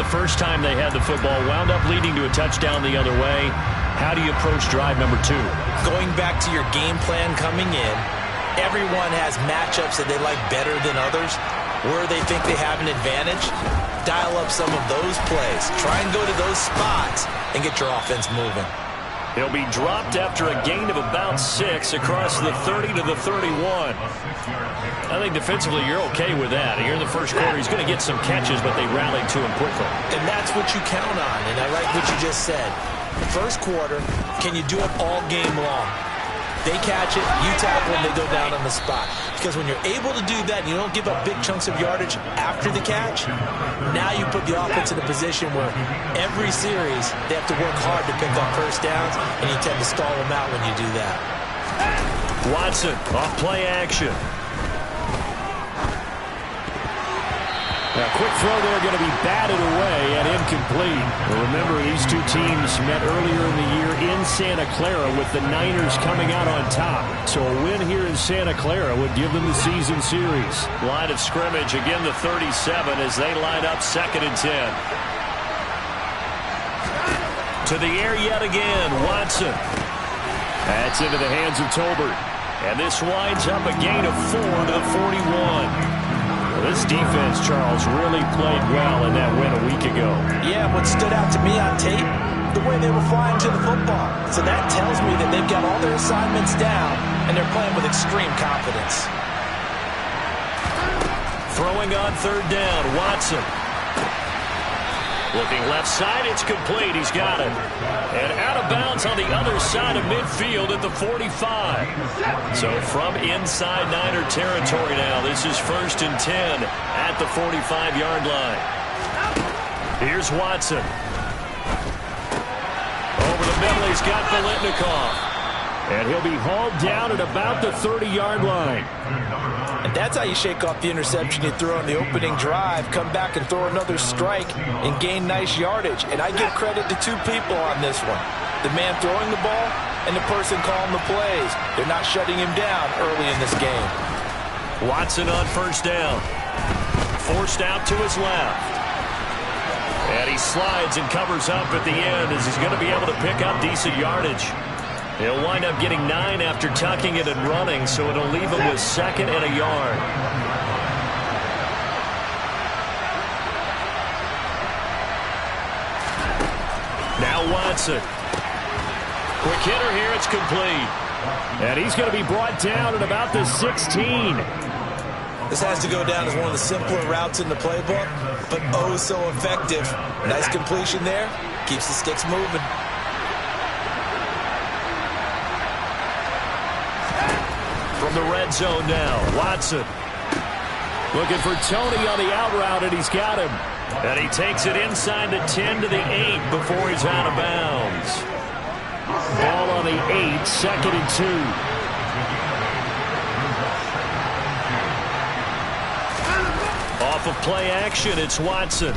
first time they had the football, wound up leading to a touchdown the other way. How do you approach drive number 2? Going back to your game plan coming in, everyone has matchups that they like better than others. Where they think they have an advantage, dial up some of those plays. Try and go to those spots and get your offense moving. He'll be dropped after a gain of about 6 across the 30 to the 31. I think defensively you're okay with that. Here in the first quarter, he's going to get some catches, but they rallied to him quickly. And that's what you count on, and I like what you just said. First quarter, can you do it all game long? They catch it, you tackle them, they go down on the spot. Because when you're able to do that and you don't give up big chunks of yardage after the catch, now you put the offense in a position where every series they have to work hard to pick up first downs, and you tend to stall them out when you do that. Watson off play action. A quick throw there going to be batted away and incomplete. Well, remember, these two teams met earlier in the year in Santa Clara with the Niners coming out on top. So a win here in Santa Clara would give them the season series. Line of scrimmage, again the 37 as they line up 2nd and 10. To the air yet again, Watson. That's into the hands of Tolbert. And this winds up a gain of 4 to the 41. This defense, Charles, really played well in that win a week ago. Yeah, what stood out to me on tape, the way they were flying to the football. So that tells me that they've got all their assignments down, and they're playing with extreme confidence. Throwing on 3rd down, Watson. Looking left side, it's complete. He's got it. And out of bounds on the other side of midfield at the 45. So from inside Niner territory now, this is 1st and 10 at the 45-yard line. Here's Watson. Over the middle, he's got Biletnikoff. And he'll be hauled down at about the 30-yard line. And that's how you shake off the interception you threw on the opening drive, come back and throw another strike and gain nice yardage. And I give credit to 2 people on this one. The man throwing the ball and the person calling the plays. They're not shutting him down early in this game. Watson on 1st down. Forced out to his left. And he slides and covers up at the end as he's going to be able to pick up decent yardage. He'll wind up getting 9 after tucking it and running, so it'll leave him with 2nd and a yard. Now Watson. Quick hitter here, it's complete. And he's going to be brought down at about the 16. This has to go down as one of the simpler routes in the playbook, but oh so effective. Nice completion there. Keeps the sticks moving. From the red zone now, Watson. Looking for Tony on the out route, and he's got him. And he takes it inside the 10 to the 8 before he's out of bounds. Ball on the 8, 2nd and 2. Off of play action, it's Watson.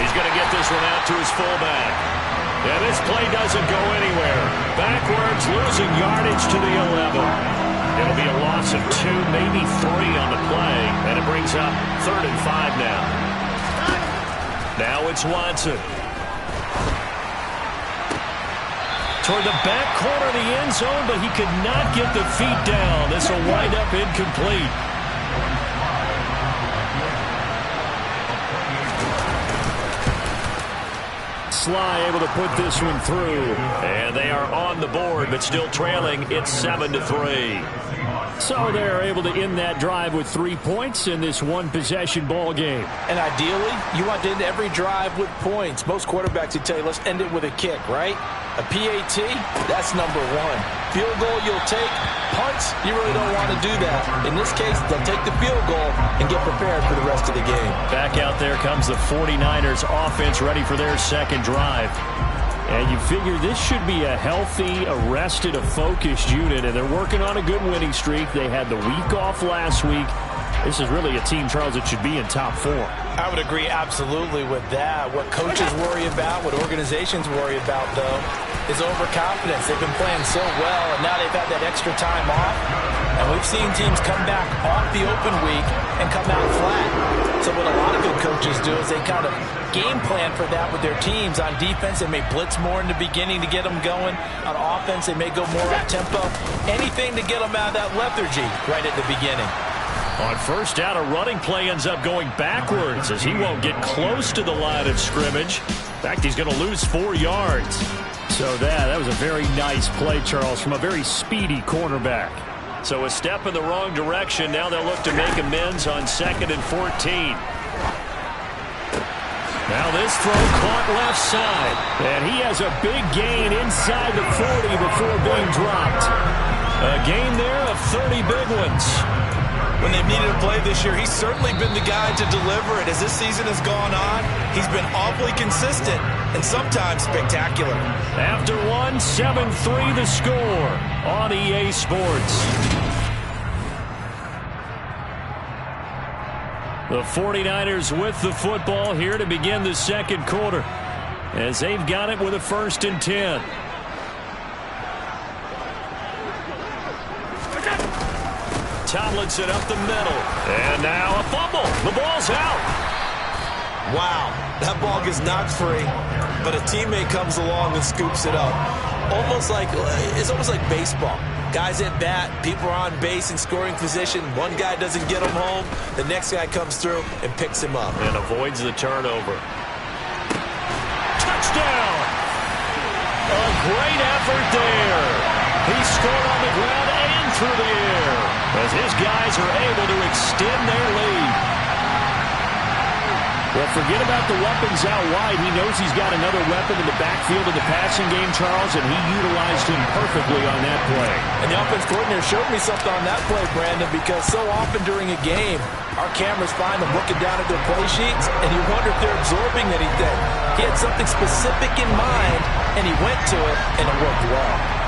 He's going to get this one out to his fullback. And this play doesn't go anywhere. Backwards, losing yardage to the 11. It'll be a loss of 2, maybe 3 on the play. And it brings up 3rd and 5 now. Now it's Watson. Toward the back corner of the end zone, but he could not get the feet down. This will wind up incomplete. Sly able to put this one through. And they are on the board, but still trailing. It's 7-3. So they're able to end that drive with 3 points in this one-possession ball game. And ideally, you want to end every drive with points. Most quarterbacks would tell you, let's end it with a kick, right? A PAT, that's number 1. Field goal you'll take. Punts, you really don't want to do that. In this case, they'll take the field goal and get prepared for the rest of the game. Back out there comes the 49ers offense ready for their 2nd drive. And you figure this should be a healthy, arrested, a focused unit, and they're working on a good winning streak. They had the week off last week. This is really a team, Charles, that should be in top 4. I would agree absolutely with that. What coaches worry about, what organizations worry about, though, is overconfidence. They've been playing so well, and now they've had that extra time off. And we've seen teams come back off the open week and come out flat. So what a lot of good coaches do is they kind of game plan for that with their teams. On defense, they may blitz more in the beginning to get them going. On offense, they may go more up-tempo. Anything to get them out of that lethargy right at the beginning. On first down, a running play ends up going backwards as he won't get close to the line of scrimmage. In fact, he's going to lose 4 yards. So that was a very nice play, Charles, from a very speedy cornerback. So a step in the wrong direction. Now they'll look to make amends on 2nd and 14. Now this throw caught left side. And he has a big gain inside the 40 before being dropped. A gain there of 30 big ones. When they've needed a play this year, he's certainly been the guy to deliver it. As this season has gone on, he's been awfully consistent and sometimes spectacular. After one, 7-3 the score on EA Sports. The 49ers with the football here to begin the second quarter as they've got it with a 1st and 10. Tomlinson up the middle. And now a fumble. The ball's out. Wow, that ball gets knocked free, but a teammate comes along and scoops it up. It's almost like baseball. Guys at bat, people are on base in scoring position. One guy doesn't get him home. The next guy comes through and picks him up. And avoids the turnover. Touchdown! A great effort there. He scored on the ground and through the air as his guys are able to extend their lead. Well, forget about the weapons out wide. He knows he's got another weapon in the backfield of the passing game, Charles, and he utilized him perfectly on that play. And the offense coordinator showed me something on that play, Brandon, because so often during a game, our cameras find them looking down at their play sheets, and you wonder if they're absorbing anything. He had something specific in mind, and he went to it, and it worked well.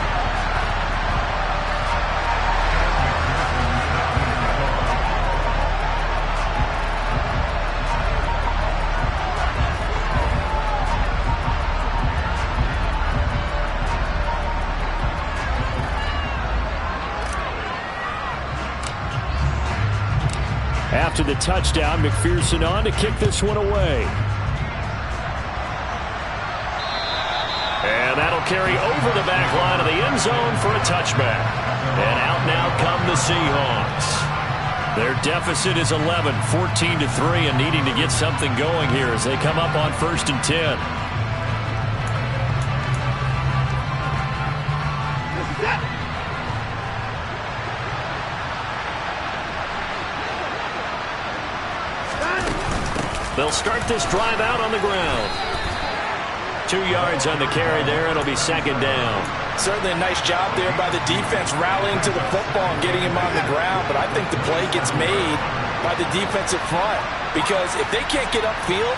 After the touchdown, McPherson on to kick this one away. And that'll carry over the back line of the end zone for a touchback. And out now come the Seahawks. Their deficit is 11, 14-3, and needing to get something going here as they come up on 1st and 10. They'll start this drive out on the ground. 2 yards on the carry there. It'll be 2nd down. Certainly a nice job there by the defense rallying to the football and getting him on the ground. But I think the play gets made by the defensive front. Because if they can't get upfield,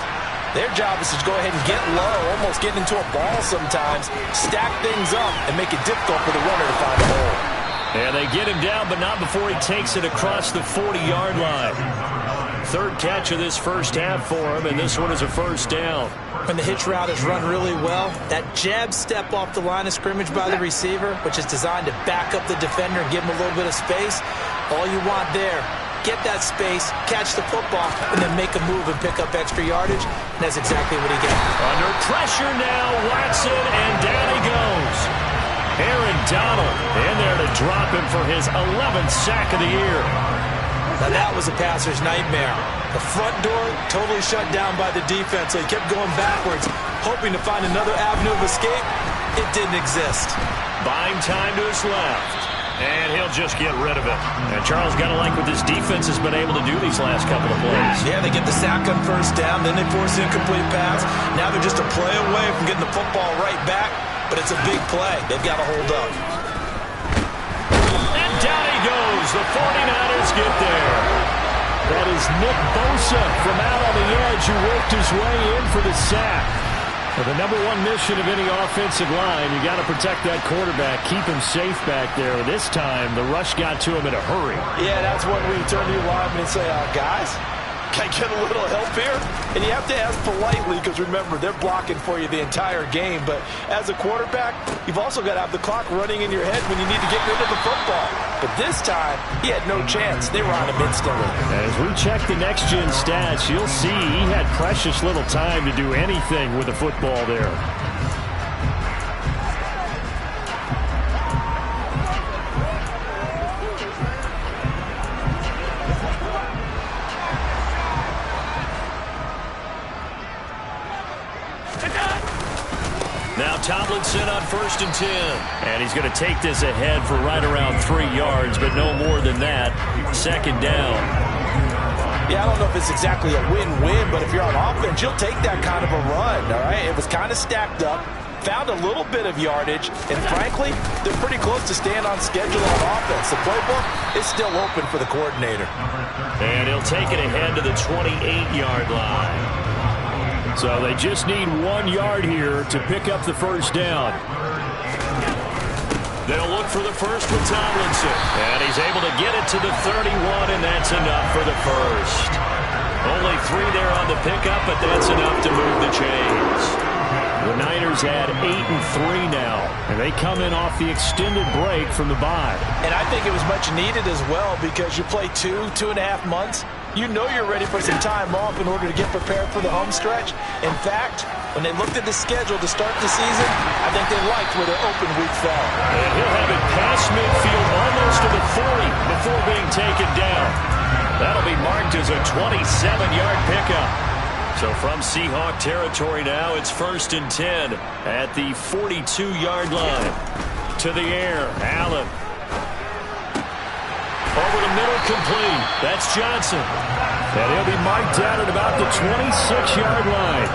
their job is to go ahead and get low, almost get into a ball sometimes, stack things up, and make it difficult for the runner to find a hole. And they get him down, but not before he takes it across the 40-yard line. 3rd catch of this first half for him, and this one is a 1st down. When the hitch route is run really well, that jab step off the line of scrimmage by the receiver, which is designed to back up the defender and give him a little bit of space, all you want there, get that space, catch the football, and then make a move and pick up extra yardage, and that's exactly what he got. Under pressure now, Watson, and down he goes. Aaron Donald in there to drop him for his 11th sack of the year. Now that was a passer's nightmare. The front door totally shut down by the defense, so he kept going backwards, hoping to find another avenue of escape. It didn't exist. Buying time to his left. And he'll just get rid of it. And Charles got to like what this defense has been able to do these last couple of plays. Yeah, they get the sack on 1st down, then they force the incomplete pass. Now they're just a play away from getting the football right back, but it's a big play. They've got to hold up. And down he goes. The 49ers get there. That is Nick Bosa from out on the edge who worked his way in for the sack. Well, the number one mission of any offensive line, you got to protect that quarterback, keep him safe back there. This time, the rush got to him in a hurry. Yeah, that's when we turn to your lineman and say, guys, Can I get a little help here? And you have to ask politely because, remember, they're blocking for you the entire game. But as a quarterback, you've also got to have the clock running in your head when you need to get rid of the football. But this time, he had no chance. They were on him instantly. As we check the next-gen stats, you'll see he had precious little time to do anything with the football there. Now Tomlinson on 1st and 10. And he's going to take this ahead for right around 3 yards, but no more than that. 2nd down. Yeah, I don't know if it's exactly a win-win, but if you're on offense, you'll take that kind of a run, all right? It was kind of stacked up, found a little bit of yardage, and frankly, they're pretty close to staying on schedule on offense. The playbook is still open for the coordinator. And he'll take it ahead to the 28-yard line. So they just need 1 yard here to pick up the 1st down. They'll look for the first with Tomlinson. And he's able to get it to the 31, and that's enough for the first. Only 3 there on the pickup, but that's enough to move the chains. The Niners had 8-3 now, and they come in off the extended break from the bye. And I think it was much needed as well because you play 2.5 months. You know you're ready for some time off in order to get prepared for the home stretch. In fact, when they looked at the schedule to start the season, I think they liked where their open week fell. And he'll have it past midfield almost to the 40 before being taken down. That'll be marked as a 27-yard pickup. So from Seahawk territory now, it's 1st and 10 at the 42-yard line. To the air, Allen. Over the middle, complete. That's Johnson. And he'll be marked down at about the 26-yard line.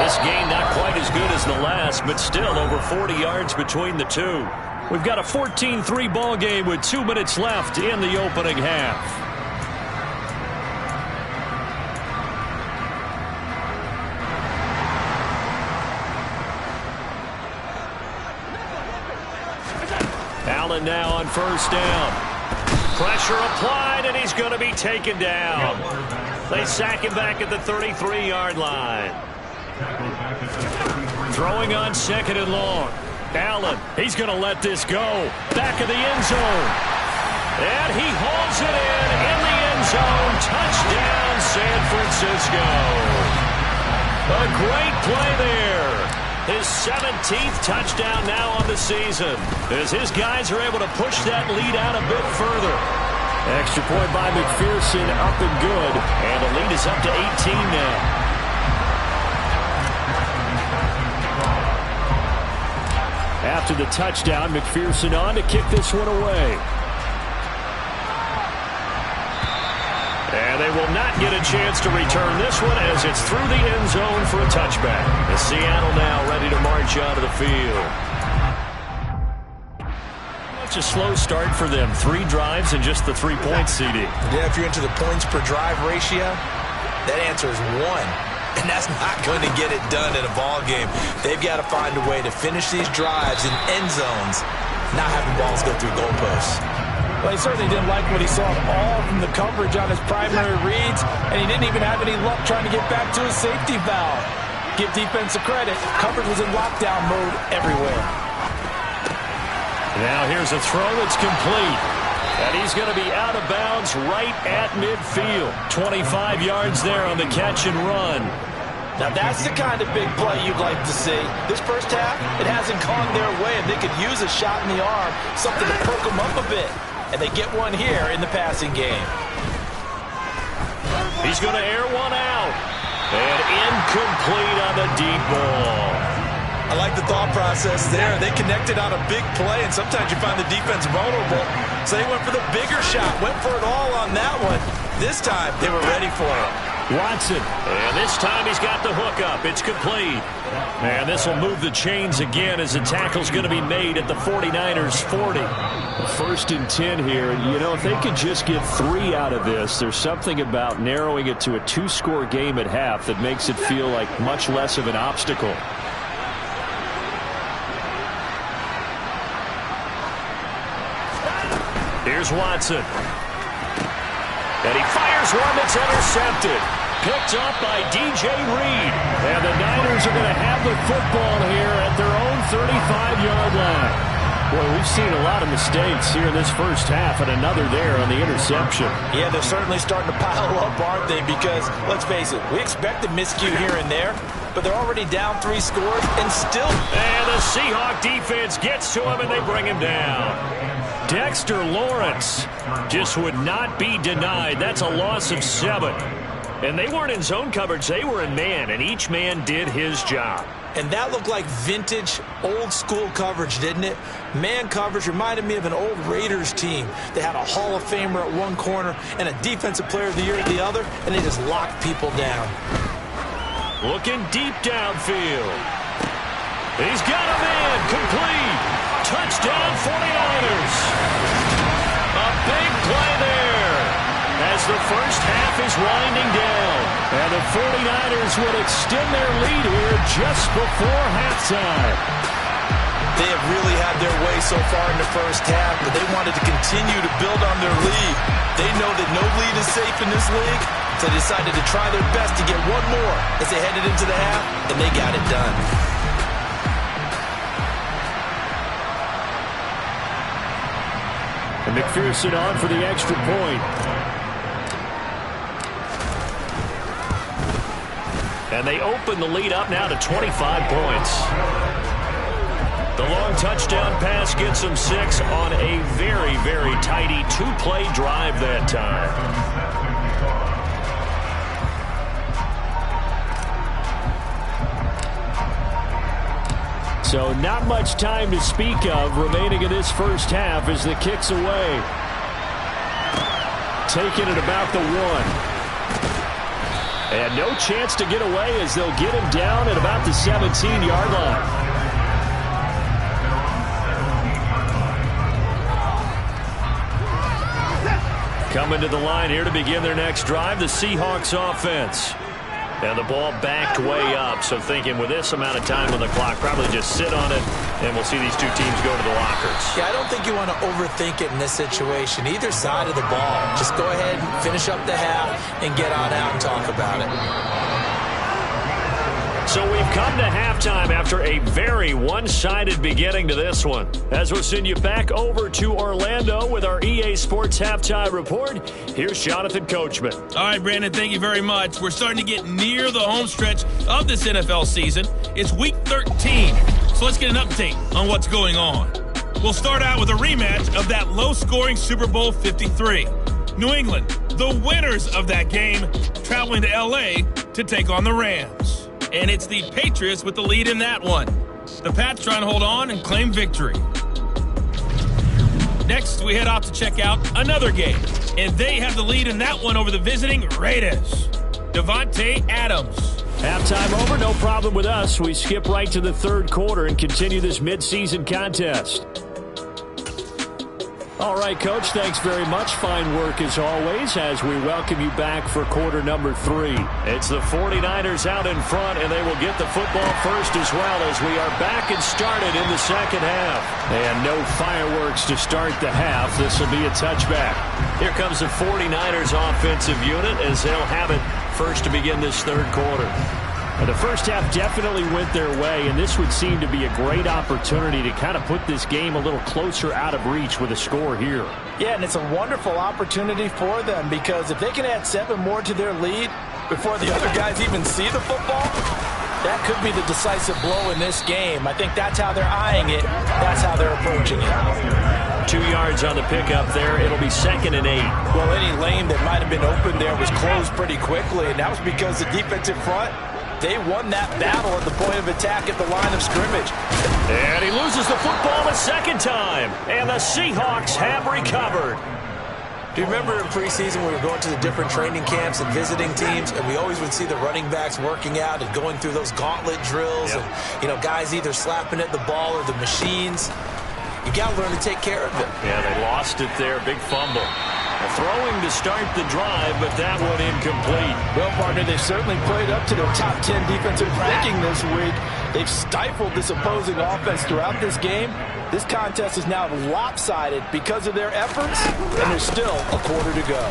This game not quite as good as the last, but still over 40 yards between the two. We've got a 14-3 ball game with 2 minutes left in the opening half. Allen now on 1st down. Pressure applied, and he's going to be taken down. They sack him back at the 33-yard line. Throwing on 2nd and long. Allen, he's going to let this go. Back of the end zone. And he hauls it in the end zone. Touchdown, San Francisco. A great play there. His 17th touchdown now on the season, as his guys are able to push that lead out a bit further. Extra point by McPherson, up and good. And the lead is up to 18 now. After the touchdown, McPherson on to kick this one away. And they will not get a chance to return this one as it's through the end zone for a touchback. The Seattle now ready to march onto the field. It's a slow start for them. 3 drives and just the 3 points, CD. Yeah, if you're into the points per drive ratio, that answer is 1. And that's not going to get it done in a ball game. They've got to find a way to finish these drives in end zones, not having balls go through goalposts. Well, he certainly didn't like what he saw all from the coverage on his primary reads, and he didn't even have any luck trying to get back to his safety valve. Give defense credit. Coverage was in lockdown mode everywhere. Now here's a throw that's complete. And he's going to be out of bounds right at midfield. 25 yards there on the catch and run. Now that's the kind of big play you'd like to see. This first half, it hasn't gone their way, and they could use a shot in the arm, something to perk them up a bit. And they get one here in the passing game. He's going to air one out. And incomplete on the deep ball. I like the thought process there. They connected on a big play, and sometimes you find the defense vulnerable. So they went for the bigger shot, went for it all on that one. This time, they were ready for it. Watson. And this time he's got the hook up. It's complete. And this will move the chains again as the tackle's going to be made at the 49ers 40. 1st and 10 here. And, you know, if they could just get 3 out of this, there's something about narrowing it to a 2-score game at half that makes it feel like much less of an obstacle. Here's Watson. And he fires one that's intercepted. Picked up by D.J. Reed. And the Niners are going to have the football here at their own 35-yard line. Boy, we've seen a lot of mistakes here in this first half, and another there on the interception. Yeah, they're certainly starting to pile up, aren't they? Because, let's face it, we expect a miscue here and there, but they're already down 3 scores and still... And the Seahawk defense gets to him, and they bring him down. Dexter Lawrence just would not be denied. That's a loss of 7. And they weren't in zone coverage. They were in man, and each man did his job. And that looked like vintage, old-school coverage, didn't it? Man coverage reminded me of an old Raiders team. They had a Hall of Famer at one corner and a Defensive Player of the Year at the other, and they just locked people down. Looking deep downfield. He's got a man. Complete. Touchdown, 49ers. A big play there as the first half is winding down. And the 49ers would extend their lead here just before halftime. They have really had their way so far in the first half, but they wanted to continue to build on their lead. They know that no lead is safe in this league, so they decided to try their best to get one more as they headed into the half, and they got it done. And McPherson on for the extra point. And they open the lead up now to 25 points. The long touchdown pass gets them 6 on a very, very tidy 2-play drive that time. So not much time to speak of remaining in this first half as the kick's away. Taking it about the 1. And no chance to get away as they'll get him down at about the 17-yard line. Coming to the line here to begin their next drive, the Seahawks offense. And the ball backed way up, so thinking with this amount of time on the clock, probably just sit on it, and we'll see these two teams go to the lockers. Yeah, I don't think you want to overthink it in this situation. Either side of the ball. Just go ahead and finish up the half and get on out and talk about it. So we've come to halftime after a very one-sided beginning to this one. As we'll send you back over to Orlando with our EA Sports Halftime Report, here's Jonathan Coachman. All right, Brandon, thank you very much. We're starting to get near the home stretch of this NFL season. It's Week 13, so let's get an update on what's going on. We'll start out with a rematch of that low-scoring Super Bowl 53. New England, the winners of that game, traveling to L.A. to take on the Rams. And it's the Patriots with the lead in that one. The Pats trying to hold on and claim victory. Next, we head off to check out another game. And they have the lead in that one over the visiting Raiders. Devontae Adams. Halftime over, no problem with us. We skip right to the third quarter and continue this midseason contest. All right, Coach, thanks very much. Fine work as always as we welcome you back for quarter number 3. It's the 49ers out in front, and they will get the football first as well as we are back and started in the second half. And no fireworks to start the half. This will be a touchback. Here comes the 49ers offensive unit as they'll have it first to begin this third quarter. The first half definitely went their way, and this would seem to be a great opportunity to kind of put this game a little closer out of reach with a score here. Yeah, and it's a wonderful opportunity for them because if they can add 7 more to their lead before the other guys even see the football, that could be the decisive blow in this game. I think that's how they're eyeing it. That's how they're approaching it. 2 yards on the pickup there. It'll be 2nd and 8. Well, any lane that might have been open there was closed pretty quickly, and that was because the defensive front, they won that battle at the point of attack at the line of scrimmage. And he loses the football a second time. And the Seahawks have recovered. Do you remember in preseason we were going to the different training camps and visiting teams, and we always would see the running backs working out and going through those gauntlet drills, Yep. And, guys either slapping at the ball or the machines. You got to learn to take care of it. Yeah, they lost it there. Big fumble. Throwing to start the drive, but that one incomplete. Well, partner, they've certainly played up to their top 10 defensive ranking this week. They've stifled this opposing offense throughout this game. This contest is now lopsided because of their efforts, and there's still a quarter to go.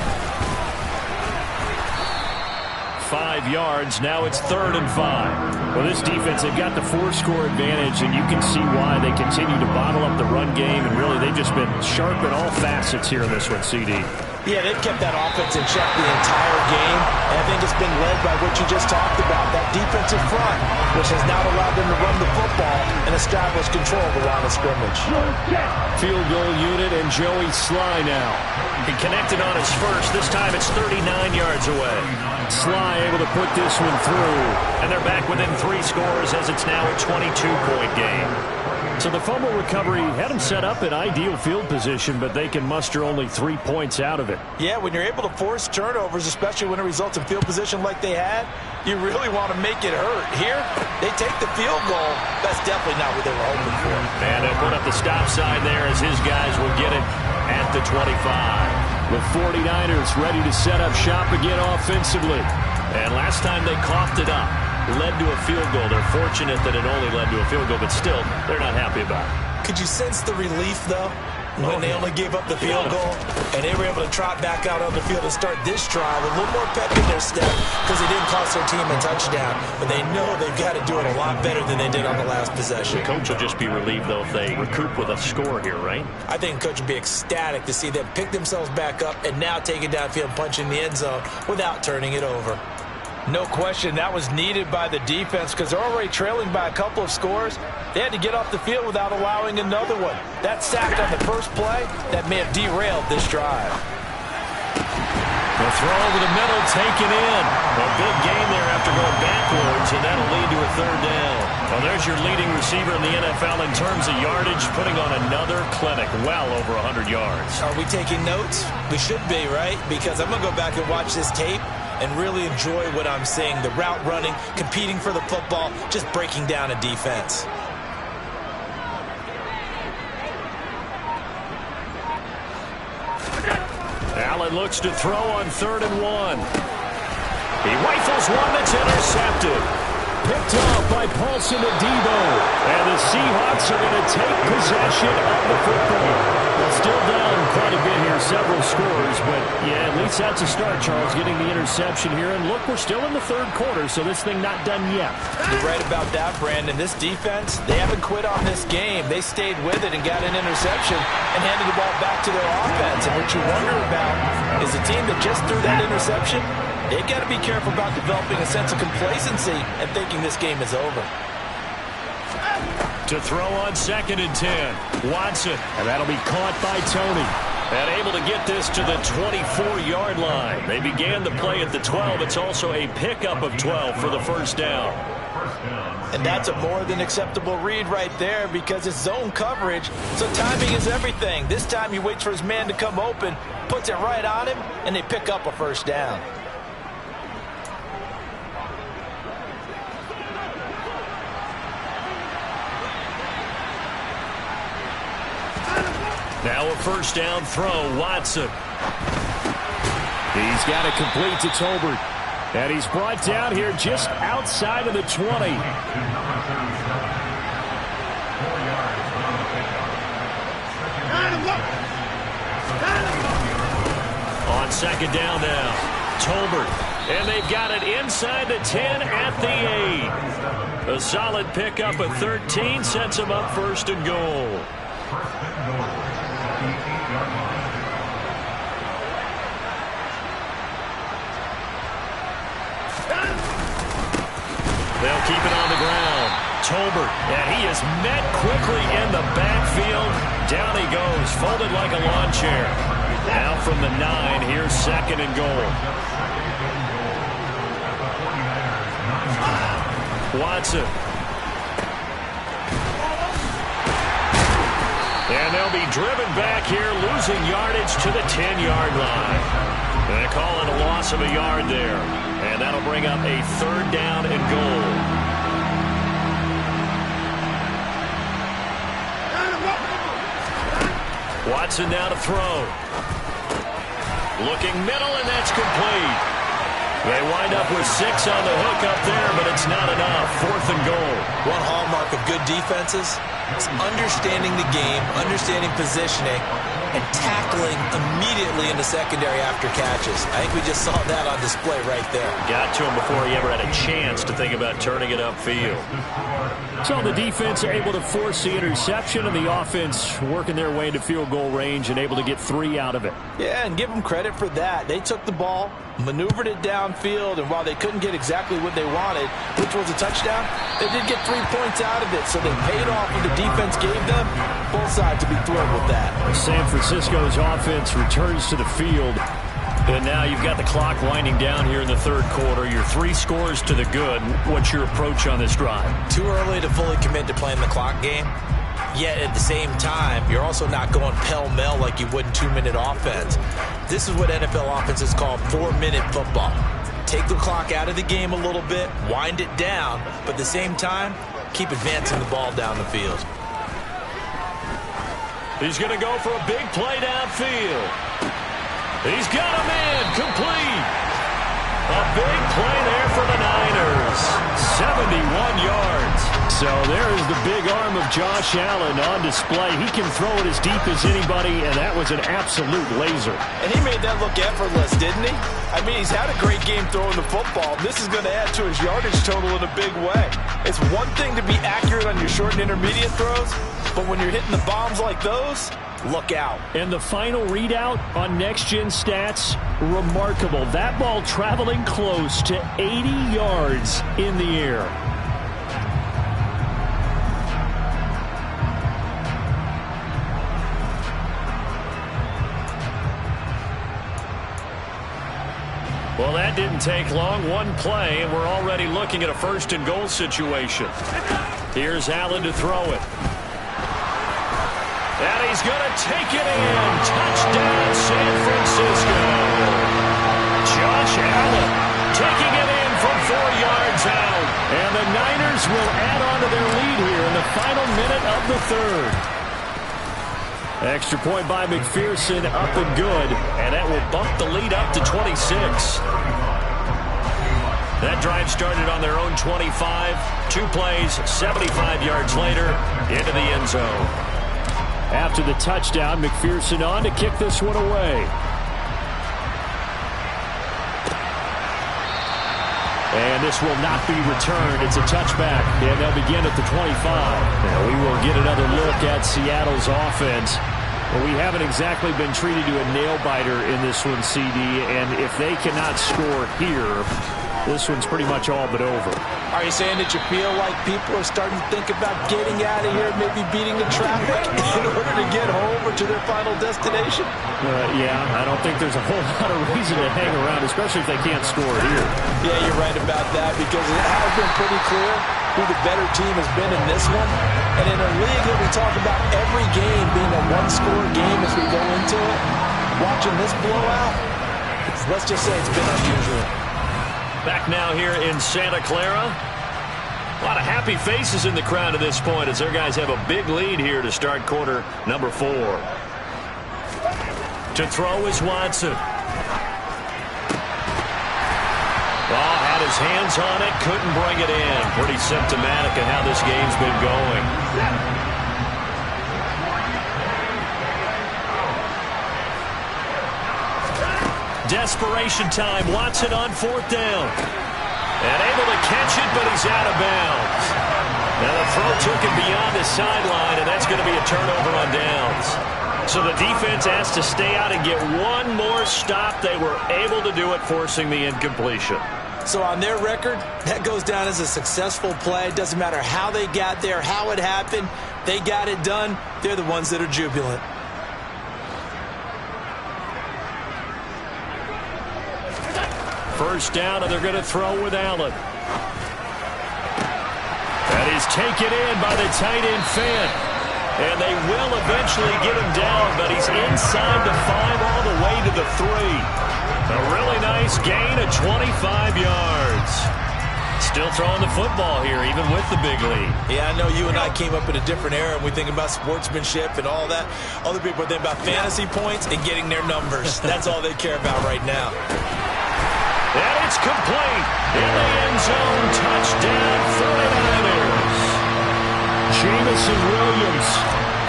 5 yards. Now it's 3rd and 5. Well, this defense, they've got the 4-score advantage, and you can see why they continue to bottle up the run game, and really they've just been sharp in all facets here in this one, CD. Yeah, they've kept that offense in check the entire game, and I think it's been led by what you just talked about, that defensive front, which has now allowed them to run the football and establish control of the line of scrimmage. Field goal unit and Joey Sly now. He connected on his first. This time it's 39 yards away. Sly able to put this one through. And they're back within 3 scores as it's now a 22-point game. So the fumble recovery had them set up in ideal field position, but they can muster only 3 points out of it. Yeah, when you're able to force turnovers, especially when it results in field position like they had, you really want to make it hurt. Here, they take the field goal. That's definitely not what they were hoping for. And they'll put up the stop sign there as his guys will get it at the 25. The 49ers ready to set up shop again offensively. And last time they coughed it up, led to a field goal. They're fortunate that it only led to a field goal, but still, they're not happy about it. Could you sense the relief, though, when they only gave up the field goal and they were able to trot back out on the field and start this drive with a little more pep in their step because they didn't cost their team a touchdown, but they know they've got to do it a lot better than they did on the last possession. The coach will just be relieved, though, if they recoup with a score here, right? I think the coach would be ecstatic to see them pick themselves back up and now take it downfield and punch in the end zone without turning it over. No question, that was needed by the defense because they're already trailing by a couple of scores. They had to get off the field without allowing another one. That sack on the first play, that may have derailed this drive. The throw over the middle, taken in. A big gain there after going backwards, and that'll lead to a 3rd down. Well, there's your leading receiver in the NFL in terms of yardage, putting on another clinic, well over 100 yards. Are we taking notes? We should be, right? Because I'm going to go back and watch this tape and really enjoy what I'm seeing. The route running, competing for the football, just breaking down a defense. Allen looks to throw on 3rd and 1. He rifles one that's intercepted. Picked off by Paulson Adebo. And the Seahawks are going to take possession of the football. Well, still down quite a bit here, several scores, but yeah, at least that's a start, Charles, getting the interception here. And look, we're still in the 3rd quarter, so this thing not done yet. You're right about that, Brandon. This defense, they haven't quit on this game. They stayed with it and got an interception and handed the ball back to their offense. And what you wonder about is the team that just threw that interception, they've got to be careful about developing a sense of complacency and thinking this game is over. To throw on 2nd and 10. Watson. And that'll be caught by Tony. And able to get this to the 24-yard line. They began the play at the 12. It's also a pickup of 12 for the 1st down. And that's a more than acceptable read right there because it's zone coverage, so timing is everything. This time he waits for his man to come open, puts it right on him, and they pick up a 1st down. Now a 1st down throw, Watson. He's got it complete to Tolbert. And he's brought down here just outside of the 20. On 2nd down now, Tolbert. And they've got it inside the 10 at the 8. A solid pickup of 13 sets them up 1st and goal. They'll keep it on the ground. Tolbert, and he is met quickly in the backfield. Down he goes, folded like a lawn chair. Now from the 9, here's 2nd and goal. Watson. And they'll be driven back here, losing yardage to the 10-yard line. They call it a loss of a yard there. And that'll bring up a 3rd down and goal. Watson now to throw. Looking middle, and that's complete. They wind up with 6 on the hook up there, but it's not enough. 4th and goal. One hallmark of good defenses is understanding the game, understanding positioning, and tackling immediately in the secondary after catches. I think we just saw that on display right there. Got to him before he ever had a chance to think about turning it upfield. So the defense able to force the interception, and the offense working their way into field goal range and able to get 3 out of it. Yeah, and give them credit for that. They took the ball, maneuvered it downfield, and while they couldn't get exactly what they wanted, which was a touchdown, they did get 3 points out of it, so they paid off what the defense gave them. Both sides to be thrilled with that. San Francisco's offense returns to the field. And now you've got the clock winding down here in the 3rd quarter. You're 3 scores to the good. What's your approach on this drive? Too early to fully commit to playing the clock game. Yet at the same time, you're also not going pell-mell like you would in 2-minute offense. This is what NFL offenses call 4-minute football. Take the clock out of the game a little bit, wind it down, but at the same time, keep advancing the ball down the field. He's going to go for a big play downfield. He's got a man complete. A big play there for the Niners. 71 yards. So there is the big arm of Josh Allen on display. He can throw it as deep as anybody, and that was an absolute laser. And he made that look effortless, didn't he? I mean, he's had a great game throwing the football. This is going to add to his yardage total in a big way. It's one thing to be accurate on your short and intermediate throws, but when you're hitting the bombs like those, look out. And the final readout on Next Gen Stats, remarkable. That ball traveling close to 80 yards in the air. Well, that didn't take long. One play, and we're already looking at a 1st and goal situation. Here's Allen to throw it. And he's going to take it in. Touchdown, San Francisco. Josh Allen taking it in from 4 yards out. And the Niners will add on to their lead here in the final minute of the 3rd. Extra point by McPherson, up and good. And that will bump the lead up to 26. That drive started on their own 25. 2 plays, 75 yards later, into the end zone. After the touchdown, McPherson on to kick this one away. And this will not be returned. It's a touchback, and they'll begin at the 25. Now we will get another look at Seattle's offense. Well, we haven't exactly been treated to a nail-biter in this one, CD, and if they cannot score here, this one's pretty much all but over. Are you saying that you feel like people are starting to think about getting out of here, maybe beating the traffic in order to get home or to their final destination? Yeah, I don't think there's a whole lot of reason to hang around, especially if they can't score here. Yeah, you're right about that, because it has been pretty clear who the better team has been in this one. And in a league that we talk about every game being a one-score game as we go into it, watching this blowout, let's just say it's been unusual. Back now here in Santa Clara. A lot of happy faces in the crowd at this point as their guys have a big lead here to start quarter number 4. To throw is Watson. Oh, had his hands on it, couldn't bring it in. Pretty symptomatic of how this game's been going. Desperation time. Watson on 4th down. And able to catch it, but he's out of bounds. Now the throw took him beyond the sideline, and that's going to be a turnover on downs. So the defense has to stay out and get one more stop. They were able to do it, forcing the incompletion. So on their record, that goes down as a successful play. It doesn't matter how they got there, how it happened. They got it done. They're the ones that are jubilant. First down, and they're going to throw with Allen. That is taken in by the tight end, Fant. And they will eventually get him down, but he's inside the 5 all the way to the 3. A really nice gain of 25 yards. Still throwing the football here, even with the big lead. Yeah, I know you and I came up in a different era, and we think about sportsmanship and all that. Other people think about fantasy points and getting their numbers. That's all they care about right now. And it's complete. In the end zone, touchdown 49ers. Jameson Williams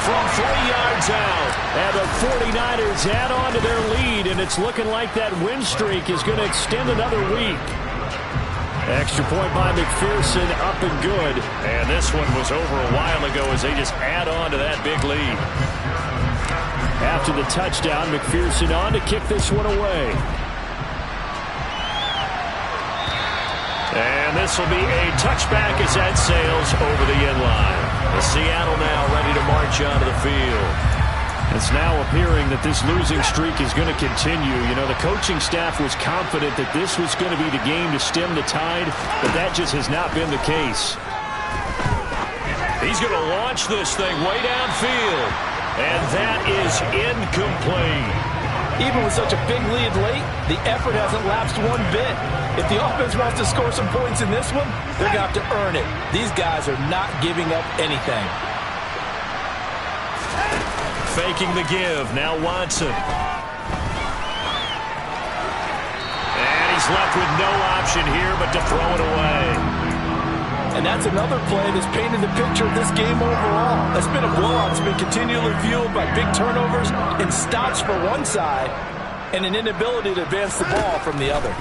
from 3 yards out. And the 49ers add on to their lead, and it's looking like that win streak is going to extend another week. Extra point by McPherson, up and good. And this one was over a while ago as they just add on to that big lead. After the touchdown, McPherson on to kick this one away. And this will be a touchback as that sails over the end line. The Seattle now ready to march onto the field. It's now appearing that this losing streak is going to continue. You know, the coaching staff was confident that this was going to be the game to stem the tide, but that just has not been the case. He's going to launch this thing way downfield, and that is incomplete. Even with such a big lead late, the effort hasn't lapsed one bit. If the offense wants to score some points in this one, they're going to have to earn it. These guys are not giving up anything. Faking the give. Now Watson. And he's left with no option here but to throw it away. And that's another play that's painted the picture of this game overall. It's been a blowout. It's been continually fueled by big turnovers and stops for one side and an inability to advance the ball from the other.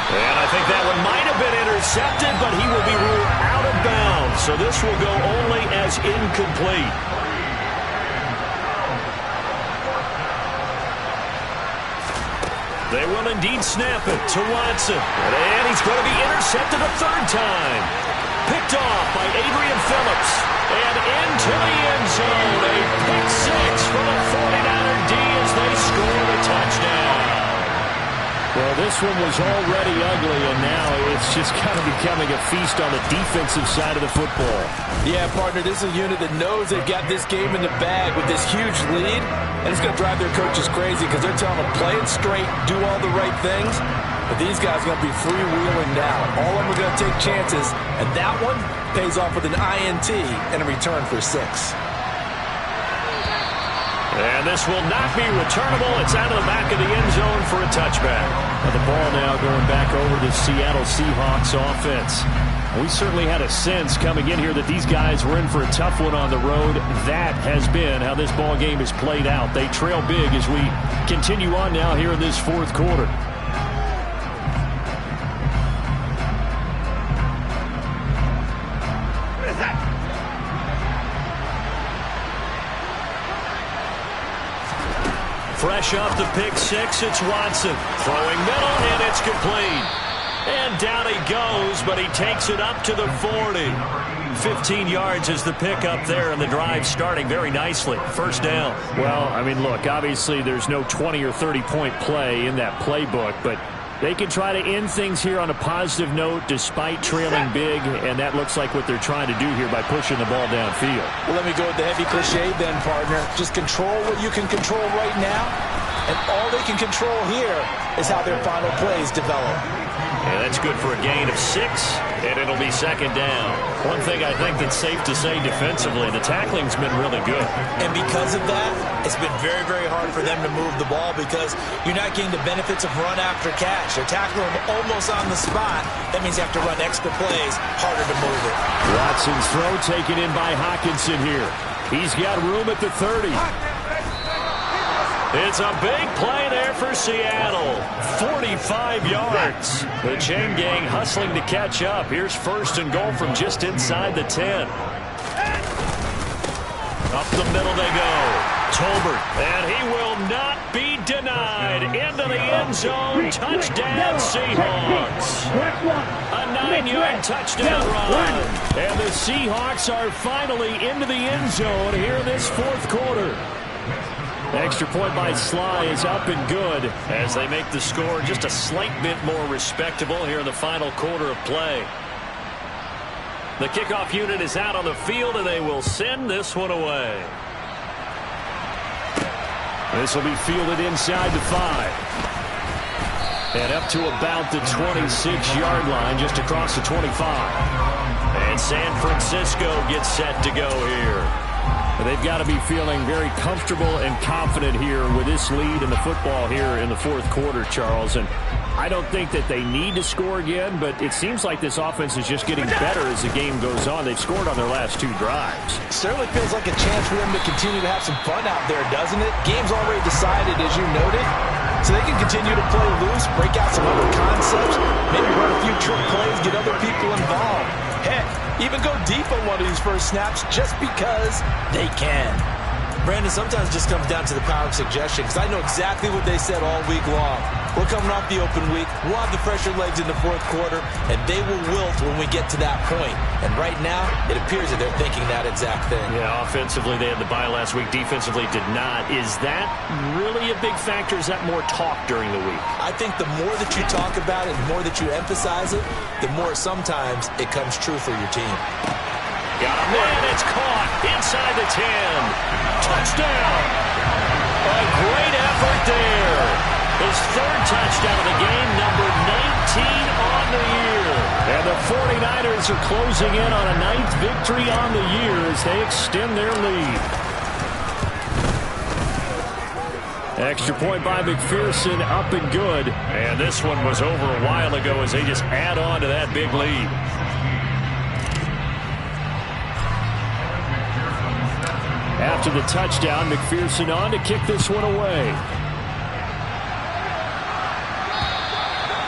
And I think that one might have been intercepted, but he will be ruled out of bounds. So this will go only as incomplete. They will indeed snap it to Watson. And he's going to be intercepted a third time. Picked off by Adrian Phillips. And into the end zone. A pick six for the 49er D as they score the touchdown. Well, this one was already ugly, and now it's just kind of becoming a feast on the defensive side of the football. Yeah, partner, this is a unit that knows they've got this game in the bag with this huge lead, and it's going to drive their coaches crazy because they're telling them, play it straight, do all the right things, but these guys are going to be freewheeling now. All of them are going to take chances, and that one pays off with an INT and a return for 6. And this will not be returnable. It's out of the back of the end zone for a touchback. And the ball now going back over to the Seattle Seahawks offense. We certainly had a sense coming in here that these guys were in for a tough one on the road. That has been how this ball game is played out. They trail big as we continue on now here in this fourth quarter. Fresh off the pick six, it's Watson. Throwing middle, and it's complete. And down he goes, but he takes it up to the 40. 15 yards is the pick up there, and the drive starting very nicely. First down. Well, I mean, look, obviously there's no 20 or 30-point play in that playbook, but they can try to end things here on a positive note despite trailing big, and that looks like what they're trying to do here by pushing the ball downfield. Well, let me go with the heavy cliche then, partner. Just control what you can control right now, and all they can control here is how their final plays develop. And that's good for a gain of 6, and it'll be second down. One thing I think that's safe to say defensively, the tackling's been really good. And because of that, it's been very, very hard for them to move the ball because you're not getting the benefits of run after catch. They're tackling them almost on the spot. That means you have to run extra plays, harder to move it. Watson's throw taken in by Hockenson here. He's got room at the 30. It's a big play there for Seattle. 45 yards. The chain gang hustling to catch up. Here's first and goal from just inside the 10. Up the middle they go. Tolbert, and he will not be denied. Into the end zone. Touchdown, Seahawks. A 9-yard touchdown run. And the Seahawks are finally into the end zone here in this fourth quarter. Extra point by Sly is up and good as they make the score just a slight bit more respectable here in the final quarter of play. The kickoff unit is out on the field, and they will send this one away. This will be fielded inside the 5. And up to about the 26-yard line, just across the 25. And San Francisco gets set to go here. They've got to be feeling very comfortable and confident here with this lead in the football here in the fourth quarter, Charles. And I don't think that they need to score again, but it seems like this offense is just getting better as the game goes on. They've scored on their last 2 drives. Certainly feels like a chance for them to continue to have some fun out there, doesn't it? Game's already decided, as you noted, so they can continue to play loose, break out some other concepts, maybe run a few trick plays, get other people involved. Heck, even go deep on one of these first snaps just because they can. Brandon, sometimes it just comes down to the power of suggestion, because I know exactly what they said all week long. We're coming off the open week. We'll have the fresher legs in the fourth quarter, and they will wilt when we get to that point. And right now, it appears that they're thinking that exact thing. Yeah, offensively, they had the bye last week. Defensively, did not. Is that really a big factor? Is that more talk during the week? I think the more that you talk about it, the more that you emphasize it, the more sometimes it comes true for your team. Got him, and it's caught inside the 10. Touchdown! A great effort there. His 3rd touchdown of the game, number 19 on the year. And the 49ers are closing in on a 9th victory on the year as they extend their lead. Extra point by McPherson, up and good. And this one was over a while ago as they just add on to that big lead. After the touchdown, McPherson on to kick this one away.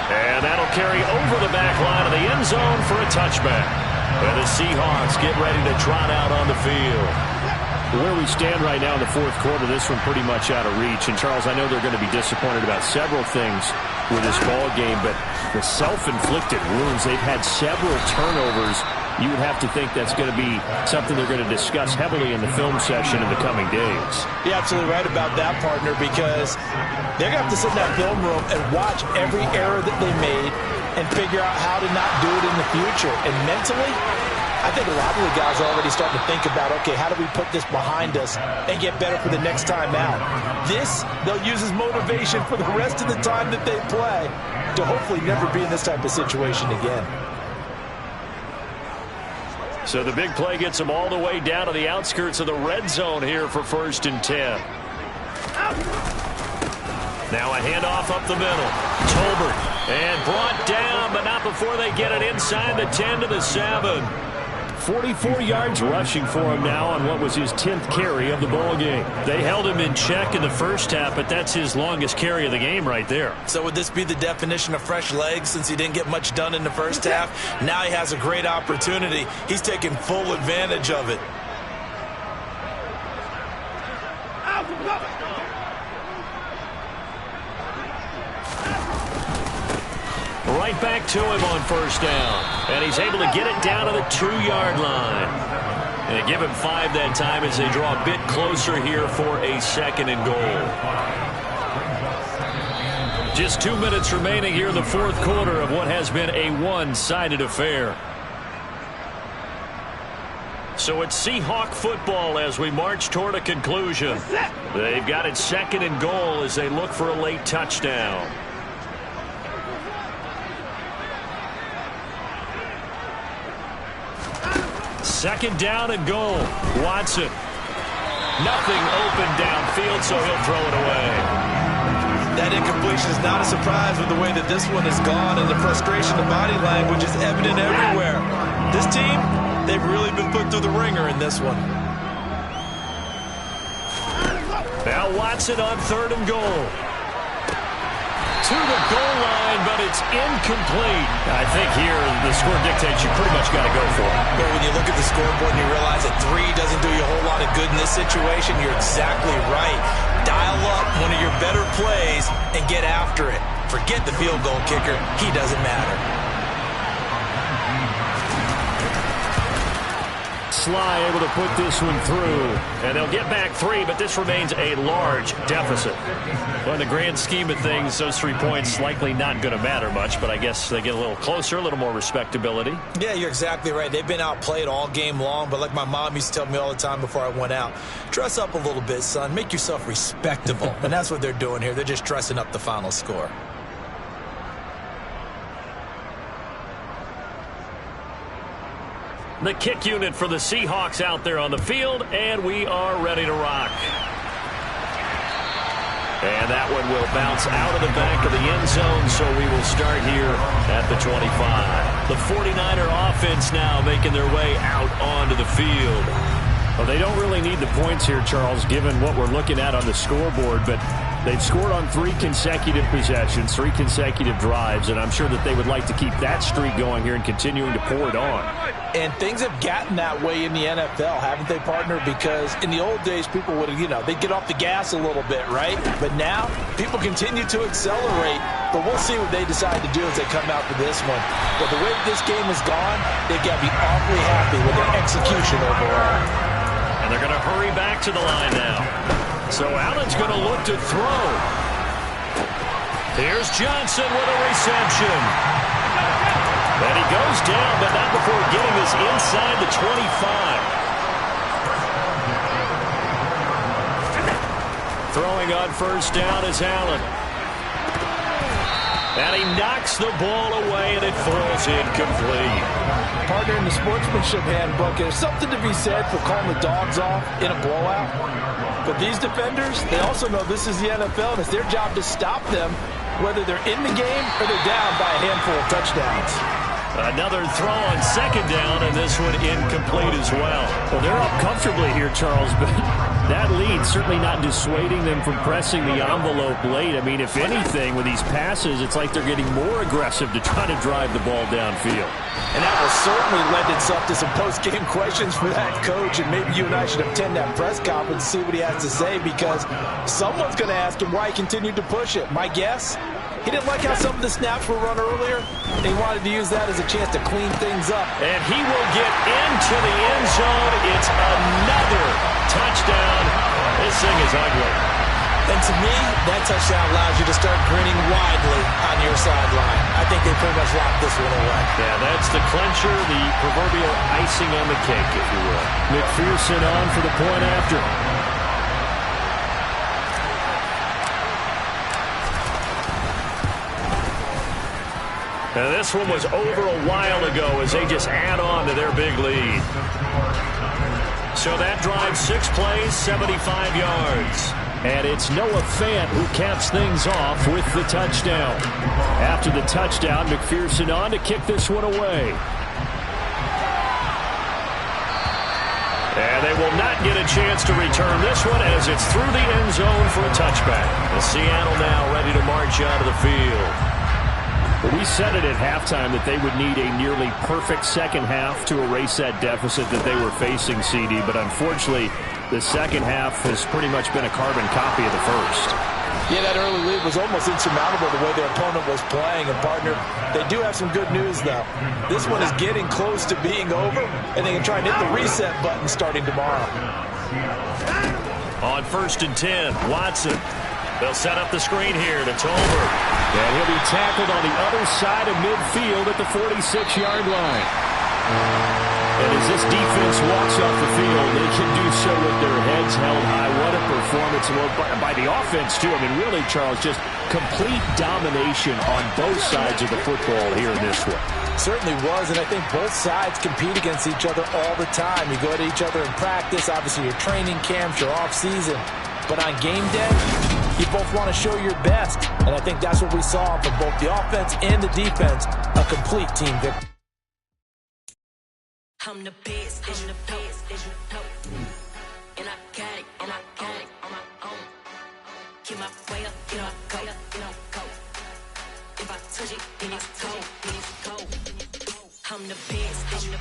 And that'll carry over the back line of the end zone for a touchback. And the Seahawks get ready to trot out on the field. Where we stand right now in the fourth quarter, this one pretty much out of reach. And, Charles, I know they're going to be disappointed about several things with this ball game, but the self-inflicted wounds, they've had several turnovers. You would have to think that's going to be something they're going to discuss heavily in the film session in the coming days. You're absolutely right about that, partner, because they're going to have to sit in that film room and watch every error that they made and figure out how to not do it in the future. And mentally, I think a lot of the guys are already starting to think about, okay, how do we put this behind us and get better for the next time out? This, they'll use as motivation for the rest of the time that they play to hopefully never be in this type of situation again. So the big play gets them all the way down to the outskirts of the red zone here for 1st and 10. Now a handoff up the middle. Tolbert, and brought down, but not before they get it inside the 10 to the 7. 44 yards rushing for him now on what was his 10th carry of the ball game. They held him in check in the first half, but that's his longest carry of the game right there. So would this be the definition of fresh legs since he didn't get much done in the first half? Now he has a great opportunity. He's taking full advantage of it. Right back to him on 1st down. And he's able to get it down to the 2-yard line. And they give him 5 that time as they draw a bit closer here for a 2nd and goal. Just 2 minutes remaining here in the fourth quarter of what has been a one-sided affair. So it's Seahawk football as we march toward a conclusion. They've got it 2nd and goal as they look for a late touchdown. 2nd down and goal. Watson. Nothing open downfield, so he'll throw it away. That incompletion is not a surprise with the way that this one has gone, and the frustration, the body language is evident everywhere. This team, they've really been put through the ringer in this one. Now Watson on 3rd and goal. To the goal line, but it's incomplete. I think here the score dictates you pretty much got to go for it. But when you look at the scoreboard and you realize that 3 doesn't do you a whole lot of good in this situation, you're exactly right. Dial up one of your better plays and get after it. Forget the field goal kicker. He doesn't matter. Sly able to put this one through. And they'll get back 3, but this remains a large deficit. Well, in the grand scheme of things, those 3 points likely not going to matter much, but I guess they get a little closer, a little more respectability. Yeah, you're exactly right. They've been outplayed all game long, but like my mom used to tell me all the time before I went out, dress up a little bit, son. Make yourself respectable. And that's what they're doing here. They're just dressing up the final score. The kick unit for the Seahawks out there on the field, and we are ready to rock. And that one will bounce out of the back of the end zone, so we will start here at the 25. The 49er offense now making their way out onto the field. Well, they don't really need the points here, Charles, given what we're looking at on the scoreboard, but they've scored on 3 consecutive possessions, 3 consecutive drives, and I'm sure that they would like to keep that streak going here and continuing to pour it on. And things have gotten that way in the NFL, haven't they, partner? Because in the old days, people would, they'd get off the gas a little bit, right? But now, people continue to accelerate, but we'll see what they decide to do as they come out for this one. But the way this game has gone, they've got to be awfully happy with their execution overall. And they're going to hurry back to the line now. So Allen's going to look to throw. Here's Johnson with a reception. And he goes down, but not before getting this inside the 25. Throwing on first down is Allen. And he knocks the ball away, and it falls incomplete. Partner, in the sportsmanship handbook, there's something to be said for calling the dogs off in a blowout. But these defenders, they also know this is the NFL, and it's their job to stop them, whether they're in the game or they're down by a handful of touchdowns. Another throw on second down, and this one incomplete as well. Well, they're up comfortably here, Charles, but that lead certainly not dissuading them from pressing the envelope late. I mean, if anything, with these passes, it's like they're getting more aggressive to try to drive the ball downfield. And that will certainly lend itself to some post-game questions for that coach, and maybe you and I should attend that press conference and see what he has to say, because someone's going to ask him why he continued to push it. My guess? He didn't like how some of the snaps were run earlier, and he wanted to use that as a chance to clean things up. And he will get into the end zone. It's another touchdown. This thing is ugly. And to me, that touchdown allows you to start grinning widely on your sideline. I think they pretty much locked this one away. Yeah, that's the clincher, the proverbial icing on the cake, if you will. McPherson on for the point after. And this one was over a while ago as they just add on to their big lead. So that drive, 6 plays, 75 yards. And it's Noah Fant who caps things off with the touchdown. After the touchdown, McPherson on to kick this one away. And they will not get a chance to return this one as it's through the end zone for a touchback. And Seattle now ready to march out of the field. Well, we said it at halftime that they would need a nearly perfect second half to erase that deficit that they were facing, CD. But unfortunately, the second half has pretty much been a carbon copy of the first. Yeah, that early lead was almost insurmountable the way their opponent was playing. And, partner, they do have some good news, though. This one is getting close to being over, and they can try and hit the reset button starting tomorrow. On 1st and 10, Watson. They'll set up the screen here to Tolbert. And he'll be tackled on the other side of midfield at the 46-yard line. And as this defense walks off the field, they can do so with their heads held high. What a performance by the offense, too. I mean, really, Charles, just complete domination on both sides of the football here in this one. Certainly was, and I think both sides compete against each other all the time. You go to each other in practice, obviously your training camps, your off-season. But on game day, you both want to show your best. And I think that's what we saw from both the offense and the defense, a complete team victory. I'm the best, as you know. And I got it on my own. Get my way up, get my go. If I touch it, then it's cold. I'm the best, as you know.